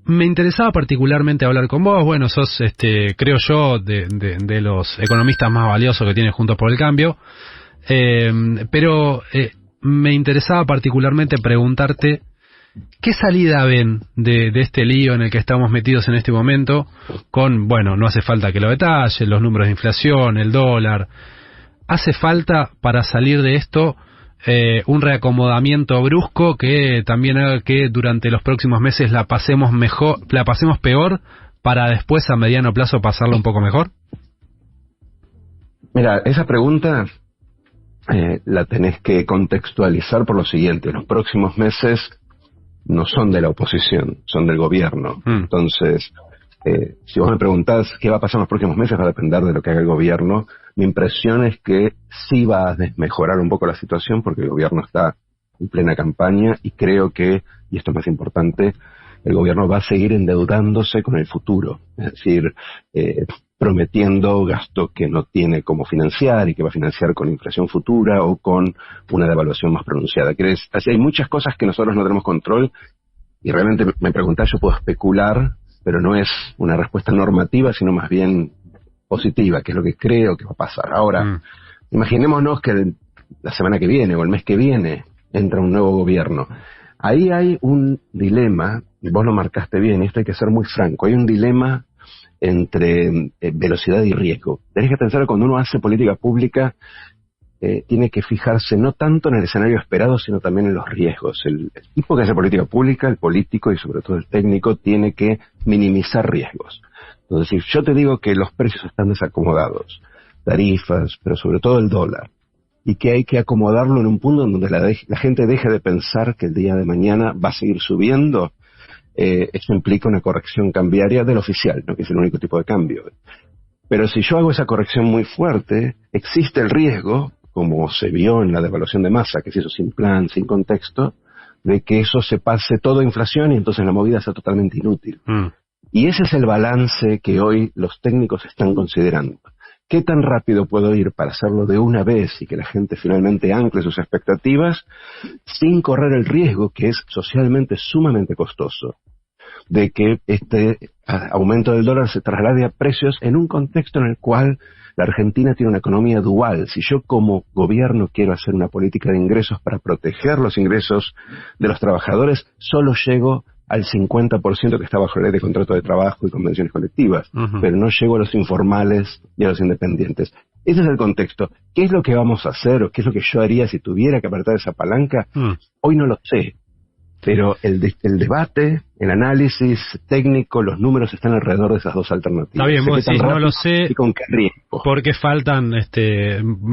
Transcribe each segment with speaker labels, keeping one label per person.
Speaker 1: me interesaba particularmente hablar con vos. Bueno, sos, creo yo, de los economistas más valiosos que tiene Juntos por el Cambio. Pero me interesaba particularmente preguntarte ¿qué salida ven de este lío en el que estamos metidos en este momento? Con, bueno, no hace falta que lo detalle, los números de inflación, el dólar. ¿Hace falta para salir de esto un reacomodamiento brusco que también haga que durante los próximos meses la pasemos peor para después a mediano plazo pasarla un poco mejor?
Speaker 2: Mira, esa pregunta la tenés que contextualizar por lo siguiente. Los próximos meses no son de la oposición, son del gobierno. Entonces, si vos me preguntás qué va a pasar en los próximos meses, va a depender de lo que haga el gobierno. Mi impresión es que sí va a desmejorar un poco la situación porque el gobierno está en plena campaña y creo que, y esto es más importante, el gobierno va a seguir endeudándose con el futuro. Es decir, prometiendo gasto que no tiene cómo financiar y que va a financiar con inflación futura o con una devaluación más pronunciada. Así hay muchas cosas que nosotros no tenemos control y realmente me preguntás, yo puedo especular, pero no es una respuesta normativa, sino más bien positiva, que es lo que creo que va a pasar. Ahora, imaginémonos que la semana que viene o el mes que viene entra un nuevo gobierno. Ahí hay un dilema, y vos lo marcaste bien, y esto hay que ser muy franco, hay un dilema entre velocidad y riesgo. Tenés que pensar que cuando uno hace política pública tiene que fijarse no tanto en el escenario esperado, sino también en los riesgos. El tipo que hace política pública, el político y sobre todo el técnico, tiene que minimizar riesgos. Entonces, si yo te digo que los precios están desacomodados, tarifas, pero sobre todo el dólar, y que hay que acomodarlo en un punto en donde la gente deje de pensar que el día de mañana va a seguir subiendo, eso implica una corrección cambiaria del oficial, ¿no? Que es el único tipo de cambio. Pero si yo hago esa corrección muy fuerte, existe el riesgo, como se vio en la devaluación de masa, que se hizo sin plan, sin contexto, de que eso se pase todo a inflación y entonces la movida sea totalmente inútil. Y ese es el balance que hoy los técnicos están considerando. ¿Qué tan rápido puedo ir para hacerlo de una vez y que la gente finalmente ancle sus expectativas sin correr el riesgo, que es socialmente sumamente costoso, de que este aumento del dólar se traslade a precios en un contexto en el cual la Argentina tiene una economía dual? Si yo como gobierno quiero hacer una política de ingresos para proteger los ingresos de los trabajadores, solo llego al 50% que está bajo la ley de contrato de trabajo y convenciones colectivas, pero no llego a los informales y a los independientes. Ese es el contexto. ¿Qué es lo que vamos a hacer o qué es lo que yo haría si tuviera que apretar esa palanca? Hoy no lo sé, pero el debate, el análisis técnico, los números están alrededor de esas dos alternativas.
Speaker 1: Está bien, vos decís, no lo sé,
Speaker 2: y con qué riesgo.
Speaker 1: Porque faltan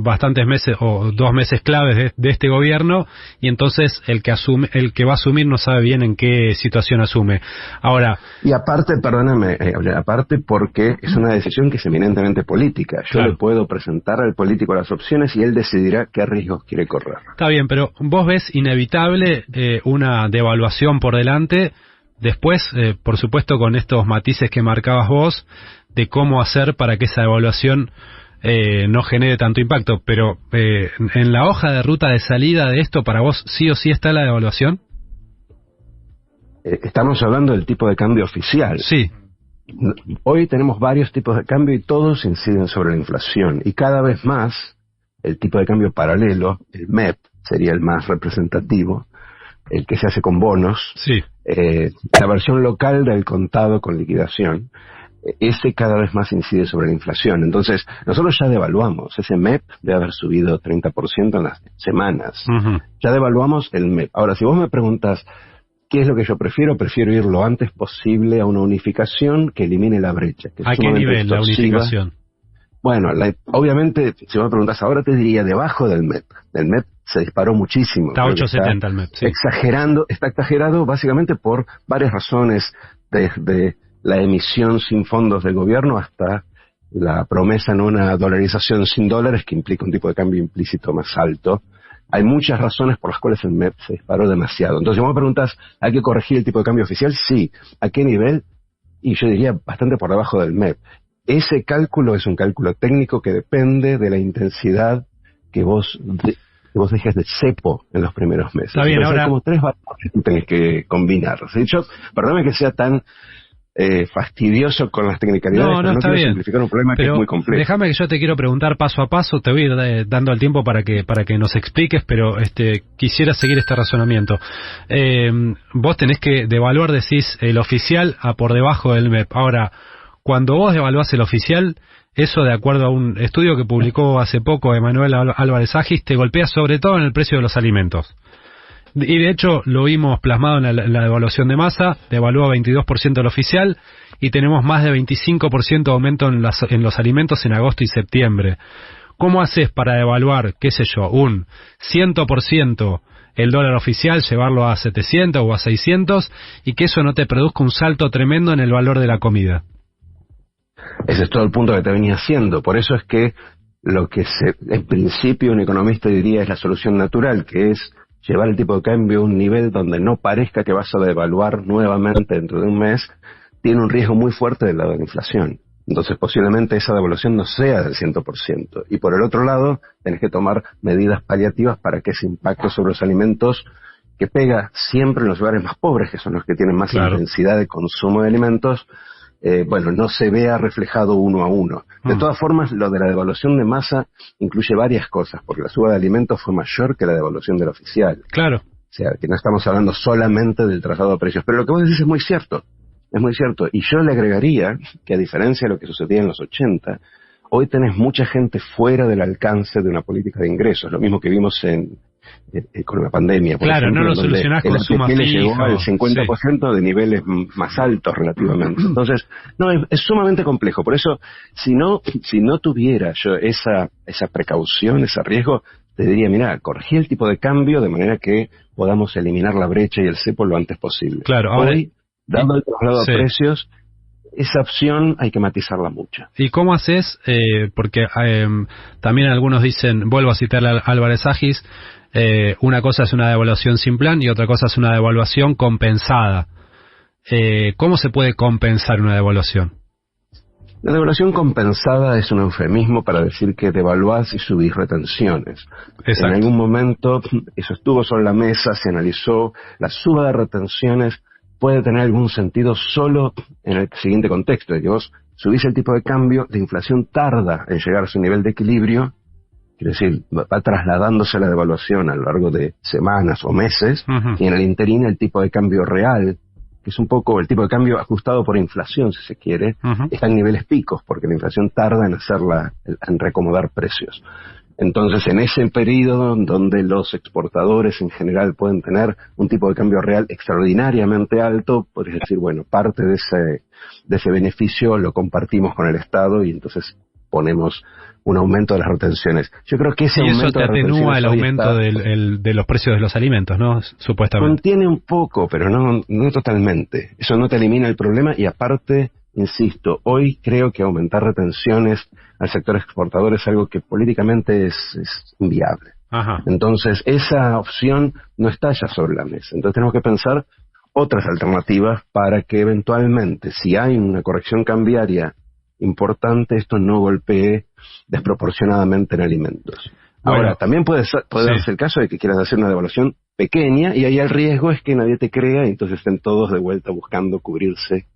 Speaker 1: bastantes meses o 2 meses claves de este gobierno y entonces el que va a asumir no sabe bien en qué situación asume. Ahora,
Speaker 2: y aparte, perdóname, aparte porque es una decisión que es eminentemente política. Yo le puedo presentar al político las opciones y él decidirá qué riesgos quiere correr.
Speaker 1: Está bien, pero vos ves inevitable una devaluación por delante. Después, por supuesto, con estos matices que marcabas vos, de cómo hacer para que esa devaluación no genere tanto impacto. Pero en la hoja de ruta de salida de esto, ¿para vos sí o sí está la devaluación?
Speaker 2: Estamos hablando del tipo de cambio oficial.
Speaker 1: Sí.
Speaker 2: Hoy tenemos varios tipos de cambio y todos inciden sobre la inflación. Y cada vez más, el tipo de cambio paralelo, el MEP, sería el más representativo, el que se hace con bonos,
Speaker 1: sí.
Speaker 2: La versión local del contado con liquidación, ese cada vez más incide sobre la inflación. Entonces, nosotros ya devaluamos, ese MEP debe haber subido 30% en las semanas. Ya devaluamos el MEP. Ahora, si vos me preguntas qué es lo que yo prefiero ir lo antes posible a una unificación que elimine la brecha. Que
Speaker 1: ¿A qué nivel la unificación?
Speaker 2: Bueno, obviamente, si vos me preguntas ahora, te diría debajo del MEP. El MEP se disparó muchísimo.
Speaker 1: Está 8.70 el MEP, sí.
Speaker 2: Está exagerado básicamente por varias razones, desde la emisión sin fondos del gobierno hasta la promesa en una dolarización sin dólares que implica un tipo de cambio implícito más alto. Hay muchas razones por las cuales el MEP se disparó demasiado. Entonces, si vos me preguntas, ¿hay que corregir el tipo de cambio oficial? Sí. ¿A qué nivel? Y yo diría bastante por debajo del MEP. Ese cálculo es un cálculo técnico que depende de la intensidad que vos que vos dejes de cepo en los primeros meses.
Speaker 1: Está bien,
Speaker 2: entonces,
Speaker 1: ahora...
Speaker 2: hay como 3 variables que tenés que combinar. ¿Sí? Yo, perdóname que sea tan fastidioso con las tecnicalidades, pero no quiero simplificar un problema que es muy complejo.
Speaker 1: Déjame que yo te quiero preguntar paso a paso, te voy a ir dando el tiempo para que nos expliques, pero quisiera seguir este razonamiento. Vos tenés que devaluar, decís, el oficial a por debajo del MEP. Ahora, cuando vos devaluás el oficial, eso de acuerdo a un estudio que publicó hace poco Emanuel Álvarez Agis, te golpea sobre todo en el precio de los alimentos. Y de hecho lo vimos plasmado en la devaluación de masa, devalúa 22% el oficial y tenemos más de 25% de aumento en los alimentos en agosto y septiembre. ¿Cómo haces para devaluar, qué sé yo, un 100% el dólar oficial, llevarlo a 700 o a 600 y que eso no te produzca un salto tremendo en el valor de la comida?
Speaker 2: Ese es todo el punto que te venía haciendo. Por eso es que lo que en principio un economista diría es la solución natural, que es llevar el tipo de cambio a un nivel donde no parezca que vas a devaluar nuevamente dentro de un mes, tiene un riesgo muy fuerte del lado de la inflación. Entonces posiblemente esa devaluación no sea del 100%. Y por el otro lado, tenés que tomar medidas paliativas para que ese impacto sobre los alimentos, que pega siempre en los lugares más pobres, que son los que tienen más intensidad de consumo de alimentos, no se vea reflejado uno a uno. De todas formas, lo de la devaluación de masa incluye varias cosas, porque la suba de alimentos fue mayor que la devaluación del oficial.
Speaker 1: Claro.
Speaker 2: O sea, que no estamos hablando solamente del traslado de precios. Pero lo que vos decís es muy cierto. Y yo le agregaría que, a diferencia de lo que sucedía en los 80, hoy tenés mucha gente fuera del alcance de una política de ingresos. Lo mismo que vimos con la pandemia.
Speaker 1: Claro,
Speaker 2: ejemplo,
Speaker 1: no lo solucionás con suma fija.
Speaker 2: Llegó al 50% de niveles más altos relativamente. Entonces, no, es sumamente complejo. Por eso, si no tuviera yo esa precaución, ese riesgo, te diría, mira, corregí el tipo de cambio de manera que podamos eliminar la brecha y el cepo lo antes posible.
Speaker 1: Claro, ahora,
Speaker 2: hoy, dando el traslado de precios, esa opción hay que matizarla mucho.
Speaker 1: ¿Y cómo haces? Porque también algunos dicen, vuelvo a citar a Álvarez Agis, una cosa es una devaluación sin plan y otra cosa es una devaluación compensada. ¿Cómo se puede compensar una devaluación?
Speaker 2: La devaluación compensada es un eufemismo para decir que devaluás y subís retenciones.
Speaker 1: Exacto.
Speaker 2: En algún momento eso estuvo sobre la mesa, se analizó, la suba de retenciones puede tener algún sentido solo en el siguiente contexto, de que vos subís el tipo de cambio, la inflación tarda en llegar a su nivel de equilibrio, quiere decir, va trasladándose la devaluación a lo largo de semanas o meses, y en el interín el tipo de cambio real, que es un poco el tipo de cambio ajustado por inflación, si se quiere, está en niveles picos, porque la inflación tarda en recomodar precios. Entonces, en ese periodo donde los exportadores en general pueden tener un tipo de cambio real extraordinariamente alto, podrías decir, bueno, parte de ese beneficio lo compartimos con el Estado y entonces ponemos un aumento de las retenciones. Yo creo que ese aumento
Speaker 1: eso te atenúa el aumento de los precios de los alimentos, ¿no? Supuestamente.
Speaker 2: Contiene un poco, pero no totalmente. Eso no te elimina el problema y aparte, insisto, hoy creo que aumentar retenciones al sector exportador es algo que políticamente es inviable.
Speaker 1: Ajá.
Speaker 2: Entonces, esa opción no está ya sobre la mesa. Entonces tenemos que pensar otras alternativas para que eventualmente, si hay una corrección cambiaria importante, esto no golpee desproporcionadamente en alimentos. Ahora,
Speaker 1: Bueno,
Speaker 2: también puede darse el caso de que quieras hacer una devaluación pequeña y ahí el riesgo es que nadie te crea y entonces estén todos de vuelta buscando cubrirse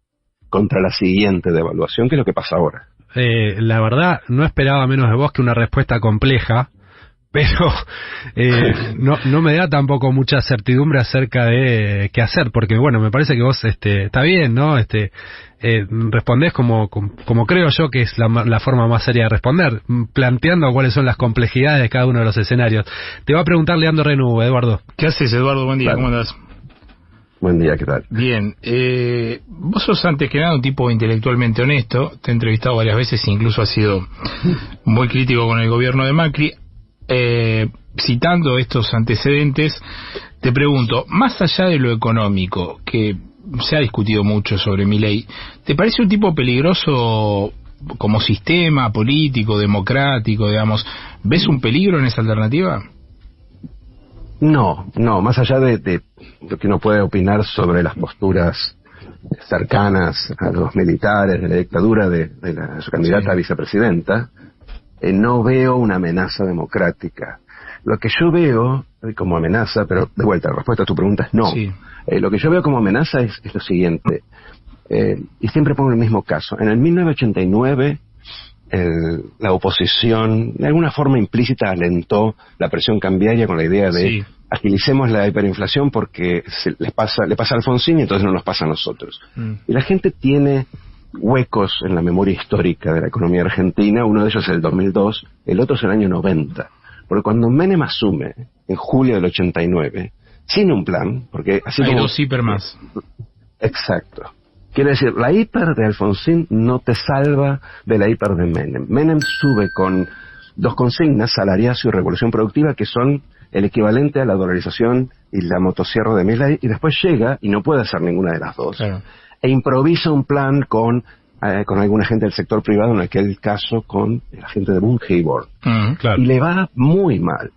Speaker 2: contra la siguiente devaluación, que es lo que pasa ahora.
Speaker 1: La verdad, no esperaba menos de vos que una respuesta compleja, pero no me da tampoco mucha certidumbre acerca de qué hacer, porque bueno, me parece que vos está bien, ¿no? Respondés como creo yo que es la forma más seria de responder, planteando cuáles son las complejidades de cada uno de los escenarios. Te va a preguntar Leandro Renú, Eduardo.
Speaker 3: ¿Qué haces, Eduardo? Buen día,
Speaker 2: Claro.
Speaker 3: ¿Cómo andás?
Speaker 2: Buen día, ¿qué tal?
Speaker 3: Bien, vos sos antes que nada un tipo intelectualmente honesto, te he entrevistado varias veces e incluso has sido muy crítico con el gobierno de Macri. Citando estos antecedentes, te pregunto, más allá de lo económico, que se ha discutido mucho sobre Milei, ¿te parece un tipo peligroso como sistema político, democrático, digamos? ¿Ves un peligro en esa alternativa?
Speaker 2: No, más allá de lo que uno puede opinar sobre las posturas cercanas a los militares de la dictadura de su candidata a vicepresidenta, no veo una amenaza democrática. Lo que yo veo como amenaza, pero de vuelta, la respuesta a tu pregunta es no.
Speaker 3: Sí.
Speaker 2: Lo que yo veo como amenaza es lo siguiente, y siempre pongo el mismo caso. En el 1989, la oposición, de alguna forma implícita, alentó la presión cambiaria con la idea de agilicemos la hiperinflación porque le pasa a Alfonsín y entonces no nos pasa a nosotros. Y la gente tiene huecos en la memoria histórica de la economía argentina, uno de ellos es el 2002, el otro es el año 90. Porque cuando Menem asume, en julio del 89, sin un plan, porque así
Speaker 3: hay
Speaker 2: como...
Speaker 3: dos hiper más.
Speaker 2: Exacto. Quiere decir, la hiper de Alfonsín no te salva de la hiper de Menem. Menem sube con dos consignas, salariazo y revolución productiva, que son el equivalente a la dolarización y la motosierra de Milei, y después llega y no puede hacer ninguna de las dos.
Speaker 3: Claro.
Speaker 2: E improvisa un plan con alguna gente del sector privado, en aquel caso con la gente de Bunge y Born.
Speaker 1: Claro.
Speaker 2: Y le va muy mal.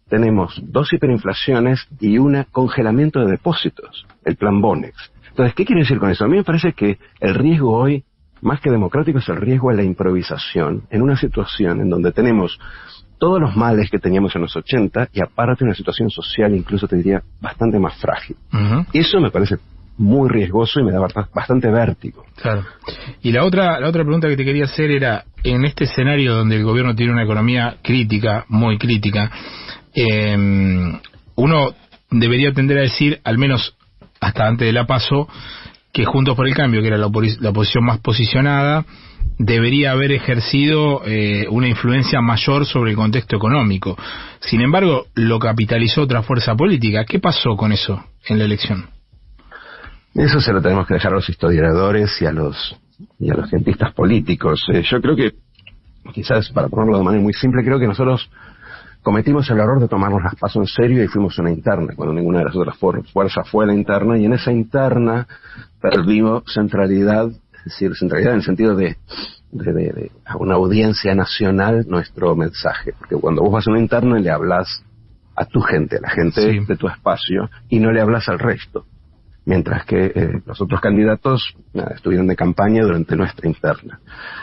Speaker 2: Tenemos dos hiperinflaciones y un congelamiento de depósitos, el plan Bonex. Entonces, ¿qué quiere decir con eso? A mí me parece que el riesgo hoy, más que democrático, es el riesgo a la improvisación en una situación en donde tenemos todos los males que teníamos en los 80 y aparte una situación social, incluso te diría, bastante más frágil. Eso me parece muy riesgoso y me da bastante vértigo.
Speaker 3: Claro. Y la otra pregunta que te quería hacer era, en este escenario donde el gobierno tiene una economía crítica, muy crítica, uno debería tender a decir, al menos hasta antes de la PASO, que Juntos por el Cambio, que era la oposición más posicionada, debería haber ejercido una influencia mayor sobre el contexto económico. Sin embargo, lo capitalizó otra fuerza política. ¿Qué pasó con eso en la elección?
Speaker 2: Eso se lo tenemos que dejar a los historiadores y a los cientistas políticos. Yo creo que, quizás para ponerlo de manera muy simple, creo que nosotros cometimos el error de tomarnos las PASO en serio y fuimos una interna, cuando ninguna de las otras fuerzas fue la interna, y en esa interna perdimos centralidad, es decir, centralidad en el sentido de a una audiencia nacional nuestro mensaje, porque cuando vos vas a una interna le hablas a tu gente, a la gente de tu espacio, y no le hablas al resto. Mientras que los otros candidatos estuvieron de campaña durante nuestra interna.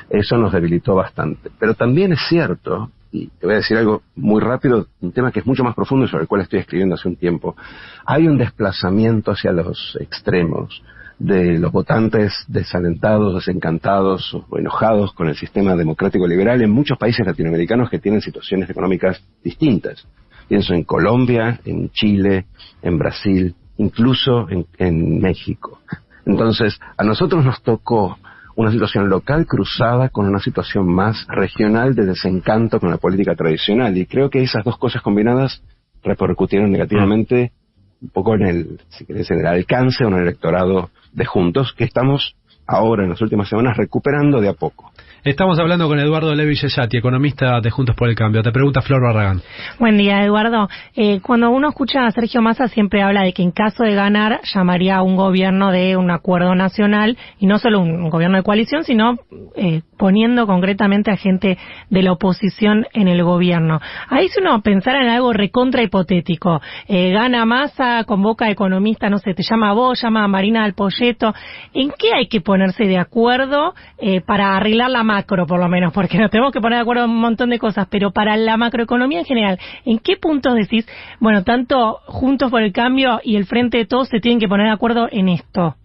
Speaker 2: Eso nos debilitó bastante. Pero también es cierto, y te voy a decir algo muy rápido, un tema que es mucho más profundo y sobre el cual estoy escribiendo hace un tiempo. Hay un desplazamiento hacia los extremos de los votantes desalentados, desencantados o enojados con el sistema democrático liberal en muchos países latinoamericanos que tienen situaciones económicas distintas. Pienso en Colombia, en Chile, en Brasil, incluso en México. Entonces, a nosotros nos tocó una situación local cruzada con una situación más regional de desencanto con la política tradicional, y creo que esas dos cosas combinadas repercutieron negativamente un poco en el, si querés, en el alcance o en el electorado de Juntos, que estamos ahora en las últimas semanas recuperando de a poco.
Speaker 1: Estamos hablando con Eduardo Levi Yeyati, economista de Juntos por el Cambio. Te pregunta Flor Barragán.
Speaker 4: Buen día, Eduardo. Cuando uno escucha a Sergio Massa siempre habla de que en caso de ganar llamaría a un gobierno de un acuerdo nacional, y no solo un gobierno de coalición, sino poniendo concretamente a gente de la oposición en el gobierno. Ahí si uno pensara en algo recontra hipotético, gana Massa, convoca a economistas, no sé, te llama a vos, llama a Marina del Poyeto, ¿en qué hay que ponerse de acuerdo para arreglar la macro, por lo menos? Porque nos tenemos que poner de acuerdo en un montón de cosas, pero para la macroeconomía en general, ¿en qué puntos decís, bueno, tanto Juntos por el Cambio y el Frente de Todos se tienen que poner de acuerdo en esto?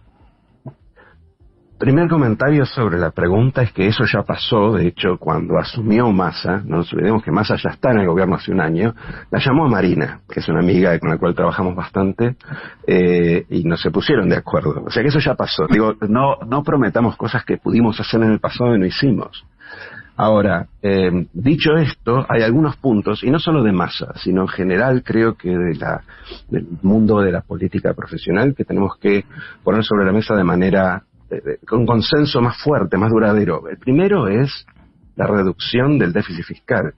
Speaker 2: Primer comentario sobre la pregunta es que eso ya pasó. De hecho, cuando asumió Massa, no nos olvidemos que Massa ya está en el gobierno hace un año, la llamó a Marina, que es una amiga con la cual trabajamos bastante, y no se pusieron de acuerdo. O sea que eso ya pasó. Digo, no prometamos cosas que pudimos hacer en el pasado y no hicimos. Ahora, dicho esto, hay algunos puntos, y no solo de Massa, sino en general creo que del mundo de la política profesional, que tenemos que poner sobre la mesa de manera con consenso más fuerte, más duradero. El primero es la reducción del déficit fiscal.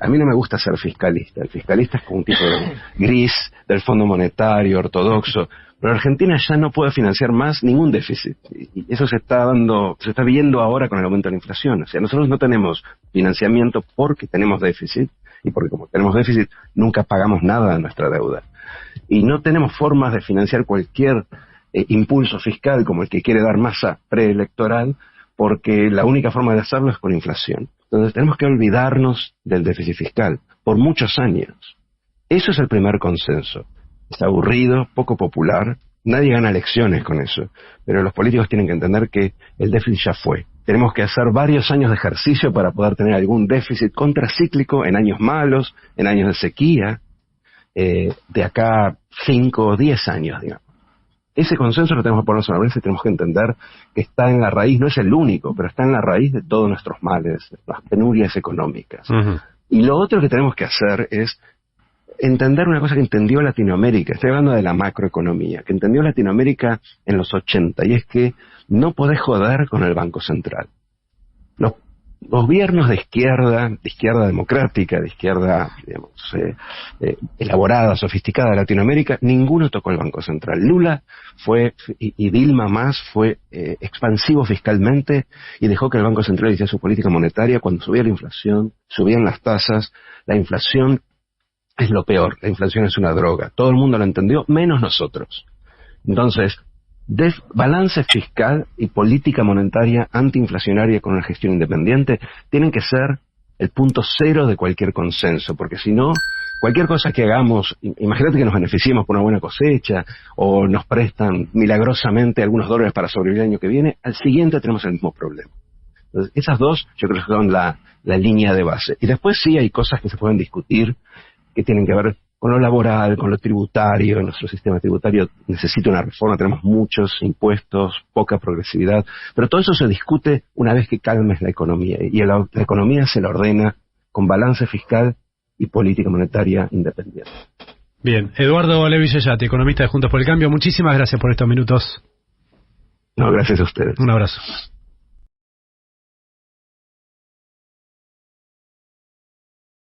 Speaker 2: A mí no me gusta ser fiscalista. El fiscalista es como un tipo de gris del Fondo Monetario, ortodoxo. Pero Argentina ya no puede financiar más ningún déficit. Y eso se está viendo ahora con el aumento de la inflación. O sea, nosotros no tenemos financiamiento porque tenemos déficit, y porque como tenemos déficit nunca pagamos nada de nuestra deuda. Y no tenemos formas de financiar cualquier impulso fiscal como el que quiere dar Massa preelectoral, porque la única forma de hacerlo es por inflación. Entonces tenemos que olvidarnos del déficit fiscal, por muchos años. Eso es el primer consenso. Es aburrido, poco popular, nadie gana elecciones con eso, pero los políticos tienen que entender que el déficit ya fue. Tenemos que hacer varios años de ejercicio para poder tener algún déficit contracíclico en años malos, en años de sequía, de acá 5 o 10 años, digamos. Ese consenso lo tenemos que poner sobre la mesa y tenemos que entender que está en la raíz, no es el único, pero está en la raíz de todos nuestros males, las penurias económicas. Uh-huh. Y lo otro que tenemos que hacer es entender una cosa que entendió Latinoamérica. Estoy hablando de la macroeconomía, que entendió Latinoamérica en los 80, y es que no podés joder con el Banco Central. Los gobiernos de izquierda democrática, de izquierda, digamos, elaborada, sofisticada de Latinoamérica, ninguno tocó el Banco Central. Lula fue, y Dilma más, fue expansivo fiscalmente y dejó que el Banco Central hiciera su política monetaria. Cuando subía la inflación, subían las tasas. La inflación es lo peor, la inflación es una droga. Todo el mundo lo entendió, menos nosotros. Entonces, balance fiscal y política monetaria antiinflacionaria con una gestión independiente tienen que ser el punto cero de cualquier consenso, porque si no, cualquier cosa que hagamos, imagínate que nos beneficiemos por una buena cosecha, o nos prestan milagrosamente algunos dólares para sobrevivir el año que viene, al siguiente tenemos el mismo problema. Entonces, esas dos yo creo que son la línea de base. Y después sí hay cosas que se pueden discutir, que tienen que ver con lo laboral, con lo tributario. Nuestro sistema tributario necesita una reforma, tenemos muchos impuestos, poca progresividad, pero todo eso se discute una vez que calmes la economía, y la economía se la ordena con balance fiscal y política monetaria independiente.
Speaker 1: Bien, Eduardo Levi Yeyati, economista de Juntos por el Cambio, muchísimas gracias por estos minutos.
Speaker 2: No, gracias a ustedes.
Speaker 1: Un abrazo.